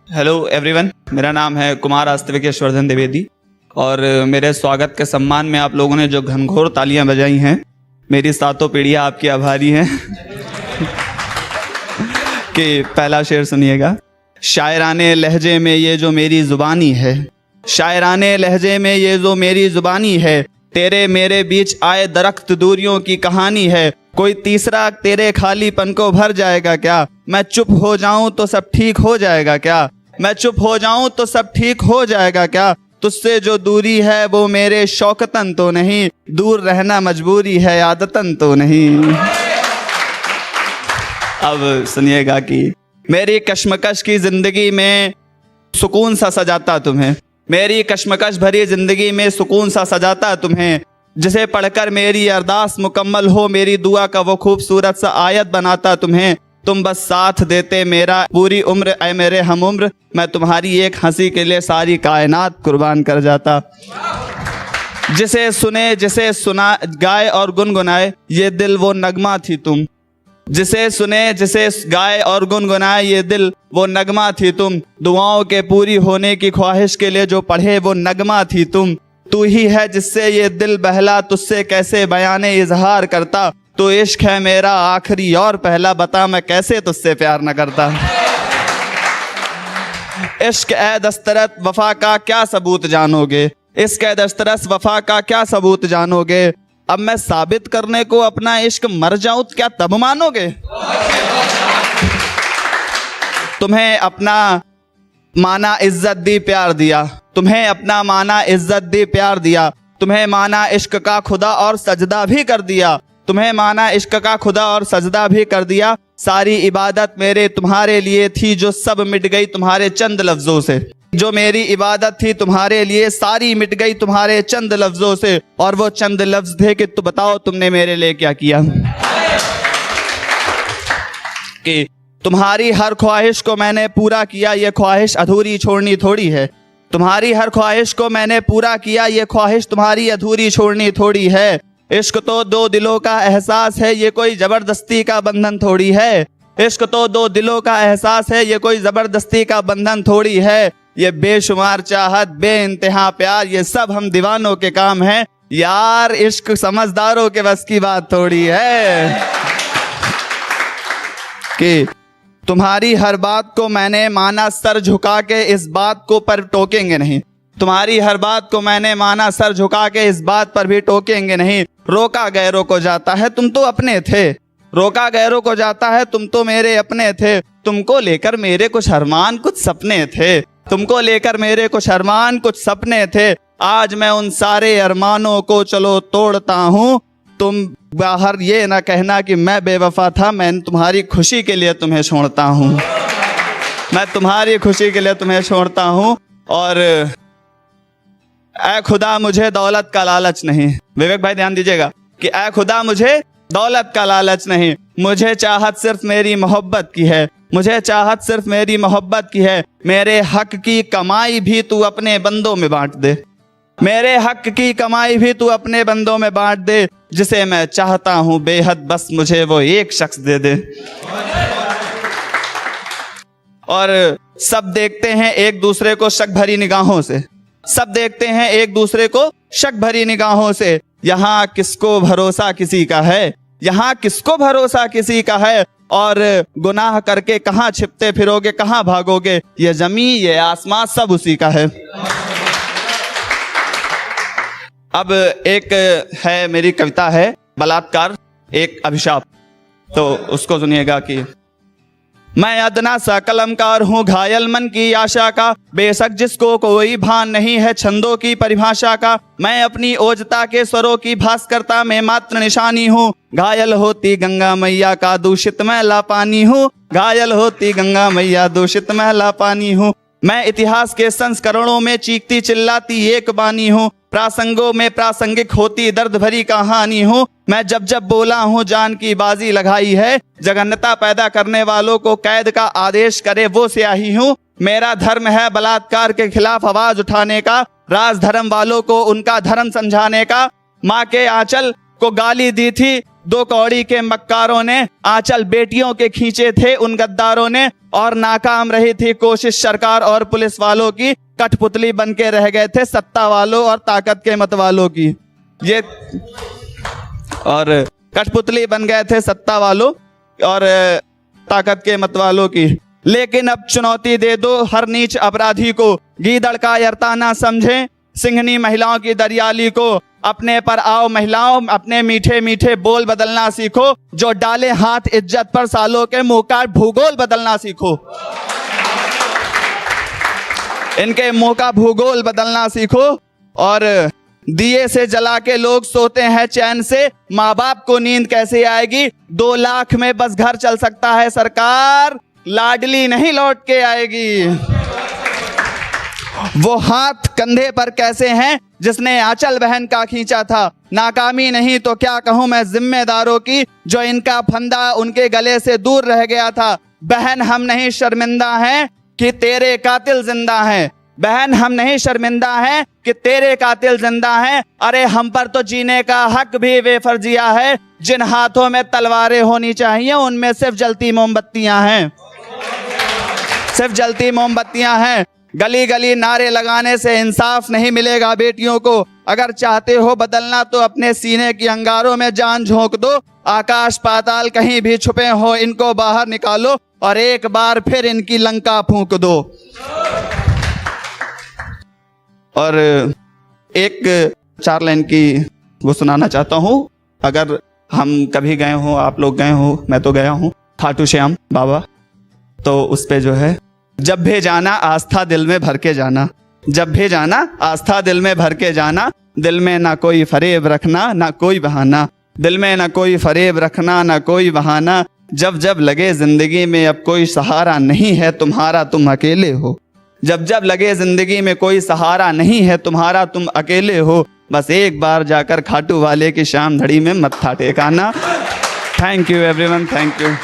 Hello everyone, मेरा नाम है कुमार आस्तिक यशवर्धन द्विवेदी और मेरे स्वागत के सम्मान में आप लोगों ने जो घनघोर तालियां बजाई हैं, मेरी सातों पीढ़ियां आपकी आभारी हैं। कि पहला शेर सुनिएगा। शायराने लहजे में ये जो मेरी ज़ुबानी है, शायराने लहजे में ये जो मेरी ज़ुबानी है, तेरे मेरे बीच आए दरख्त दूरियों की कहानी है। कोई तीसरा तेरे खालीपन को भर जाएगा क्या? मैं चुप हो जाऊं तो सब ठीक हो जाएगा क्या? मैं चुप हो जाऊं तो सब ठीक हो जाएगा क्या? तुझसे जो दूरी है वो मेरे शौकतन तो नहीं, दूर रहना मजबूरी है आदतन तो नहीं। अब सुनिएगा कि मेरी कश्मकश की जिंदगी में सुकून सा सजाता तुम्हें, मेरी कश्मकश भरी जिंदगी में सुकून सा सजाता तुम्हें, जिसे पढ़कर मेरी अरदास मुकम्मल हो, मेरी दुआ का वो खूबसूरत सा आयत बनाता तुम्हें। तुम बस साथ देते मेरा पूरी उम्र, ऐ मेरे हम उम्र, मैं तुम्हारी एक हंसी के लिए सारी कायनात कुर्बान कर जाता। जिसे सुने जिसे सुना गाए और गुनगुनाए ये दिल वो नगमा थी तुम, जिसे सुने जिसे गाए और गुनगुनाए ये दिल वो नगमा थी तुम, दुआओं के पूरी होने की ख्वाहिश के लिए जो पढ़े वो नगमा थी तुम। तू ही है जिससे ये दिल बहला, तुझसे कैसे बयाने इजहार करता, तो इश्क है मेरा आखिरी और पहला, बता मैं कैसे तुझसे प्यार न करता। इश्क ए दस्तरत वफा का क्या सबूत जानोगे, इश्क ए दस्तरस वफा का क्या सबूत जानोगे, अब मैं साबित करने को अपना इश्क मर जाऊं क्या तब मानोगे। तुम्हें अपना माना इज्जत दी प्यार दिया, तुम्हें अपना माना इज्जत दी प्यार दिया, तुम्हें माना इश्क का खुदा और सजदा भी कर दिया, तुम्हें माना इश्क का खुदा और सजदा भी कर दिया। सारी इबादत मेरे तुम्हारे लिए थी जो सब मिट गई तुम्हारे चंद लफ्जों से, जो मेरी इबादत थी तुम्हारे लिए सारी मिट गई तुम्हारे चंद लफ्जों से, और वो चंद लफ्ज थे कि तो बताओ तुमने मेरे लिए क्या किया। कि तुम्हारी हर ख्वाहिश को मैंने पूरा किया, ये ख्वाहिश अधूरी छोड़नी थोड़ी है, तुम्हारी हर ख्वाहिश को मैंने पूरा किया, ये ख्वाहिश तुम्हारी अधूरी छोड़नी थोड़ी है। इश्क तो दो दिलों का एहसास है, ये कोई जबरदस्ती का बंधन थोड़ी है, इश्क तो दो दिलों का एहसास है, ये कोई जबरदस्ती का बंधन थोड़ी है। ये बेशुमार चाहत बेइंतहा प्यार ये सब हम दीवानों के काम है, यार इश्क समझदारों के बस की बात थोड़ी है। कि तुम्हारी हर बात को मैंने माना सर झुका के, इस बात को पर टोकेंगे नहीं, तुम्हारी हर बात को मैंने माना सर झुका के, इस बात पर भी टोकेंगे नहीं। रोका गैरों को जाता है तुम तो अपने थे, रोका गैरों को जाता है तुम तो मेरे अपने थे, तुमको लेकर मेरे कुछ अरमान कुछ सपने थे, तुमको लेकर मेरे कुछ अरमान कुछ सपने थे। आज मैं उन सारे अरमानों को चलो तोड़ता हूँ, तुम बाहर ये ना कहना कि मैं बेवफा था, मैं तुम्हारी खुशी के लिए तुम्हें छोड़ता हूँ, मैं तुम्हारी खुशी के लिए तुम्हें छोड़ता हूँ। और ऐ खुदा मुझे दौलत का लालच नहीं, विवेक भाई ध्यान दीजिएगा कि ऐ खुदा मुझे दौलत का लालच नहीं, मुझे चाहत सिर्फ मेरी मोहब्बत की है, मुझे चाहत सिर्फ मेरी मोहब्बत की है। मेरे हक की कमाई भी तू अपने बंदों में बांट दे, मेरे हक की कमाई भी तू अपने बंदों में बांट दे, जिसे मैं चाहता हूं बेहद बस मुझे वो एक शख्स दे दे। और सब देखते हैं एक दूसरे को शक भरी निगाहों से, सब देखते हैं एक दूसरे को शक भरी निगाहों से, यहाँ किसको भरोसा किसी का है, यहाँ किसको भरोसा किसी का है, और गुनाह करके कहाँ छिपते फिरोगे कहाँ भागोगे, ये जमी ये आसमां सब उसी का है। अब एक है मेरी कविता है बलात्कार एक अभिशाप, तो उसको सुनिएगा कि मैं अदना सा कलमकार हूँ घायल मन की आशा का, बेशक जिसको कोई भान नहीं है छंदों की परिभाषा का, मैं अपनी ओजता के स्वरों की भास्करता में मात्र निशानी हूँ, घायल होती गंगा मैया का दूषित मैला पानी हूँ, घायल होती गंगा मैया दूषित मैला पानी हूँ। मैं इतिहास के संस्करणों में चीखती चिल्लाती एक बानी हूँ, प्रासंगों में प्रासंगिक होती दर्द भरी कहानी हूँ। मैं जब जब बोला हूँ जान की बाजी लगाई है, जघन्यता पैदा करने वालों को कैद का आदेश करे वो स्याही हूँ। मेरा धर्म है बलात्कार के खिलाफ आवाज उठाने का, राज धर्म वालों को उनका धर्म समझाने का। माँ के आंचल को गाली दी थी दो कौड़ी के मक्कारों ने आंचल बेटियों के खींचे थे उन गद्दारों ने, और नाकाम रही थी कोशिश सरकार और पुलिस वालों की, कठपुतली बन के रह गए थे सत्ता वालों और ताकत के मत वालों की। ये और कठपुतली बन गए थे सत्ता वालों और ताकत के मत वालों की। लेकिन अब चुनौती दे दो हर नीच अपराधी को, गीदड़ का यरता ना समझे सिंहनी महिलाओं की दरियाली को। अपने पर आओ महिलाओं, अपने मीठे मीठे बोल बदलना सीखो, जो डाले हाथ इज्जत पर सालों के मुंह का भूगोल बदलना सीखो। इनके मुंह का भूगोल बदलना सीखो। और दिए से जला के लोग सोते हैं चैन से, माँ बाप को नींद कैसे आएगी? 2 लाख में बस घर चल सकता है सरकार, लाडली नहीं लौट के आएगी। वो हाथ कंधे पर कैसे हैं जिसने आंचल बहन का खींचा था? नाकामी नहीं तो क्या कहूं मैं जिम्मेदारों की, जो इनका फंदा उनके गले से दूर रह गया था। बहन हम नहीं शर्मिंदा हैं कि तेरे कातिल जिंदा हैं, बहन हम नहीं शर्मिंदा हैं कि तेरे कातिल जिंदा हैं। अरे हम पर तो जीने का हक भी बेफर्जिया है, जिन हाथों में तलवारें होनी चाहिए उनमें सिर्फ जलती मोमबत्तियां हैं, सिर्फ जलती मोमबत्तियां हैं। गली गली नारे लगाने से इंसाफ नहीं मिलेगा बेटियों को। अगर चाहते हो बदलना तो अपने सीने की अंगारों में जान झोंक दो। आकाश पाताल कहीं भी छुपे हो इनको बाहर निकालो और एक बार फिर इनकी लंका फूंक दो। और एक 4 लाइन की वो सुनाना चाहता हूँ। अगर हम कभी गए हो, आप लोग गए हो, मैं तो गया हूँ खाटू श्याम बाबा, तो उस पे जो है, जब भी जाना आस्था दिल में भर के जाना, जब भी जाना आस्था दिल में भर के जाना। दिल में ना कोई फरेब रखना ना कोई बहाना, दिल में ना कोई फरेब रखना ना कोई बहाना। जब जब लगे जिंदगी में अब कोई सहारा नहीं है तुम्हारा, तुम अकेले हो। जब जब लगे जिंदगी में कोई सहारा नहीं है तुम्हारा, तुम अकेले हो। बस एक बार जाकर खाटू वाले की शाम धड़ी में मत्था टेकाना। Thank you everyone, thank you.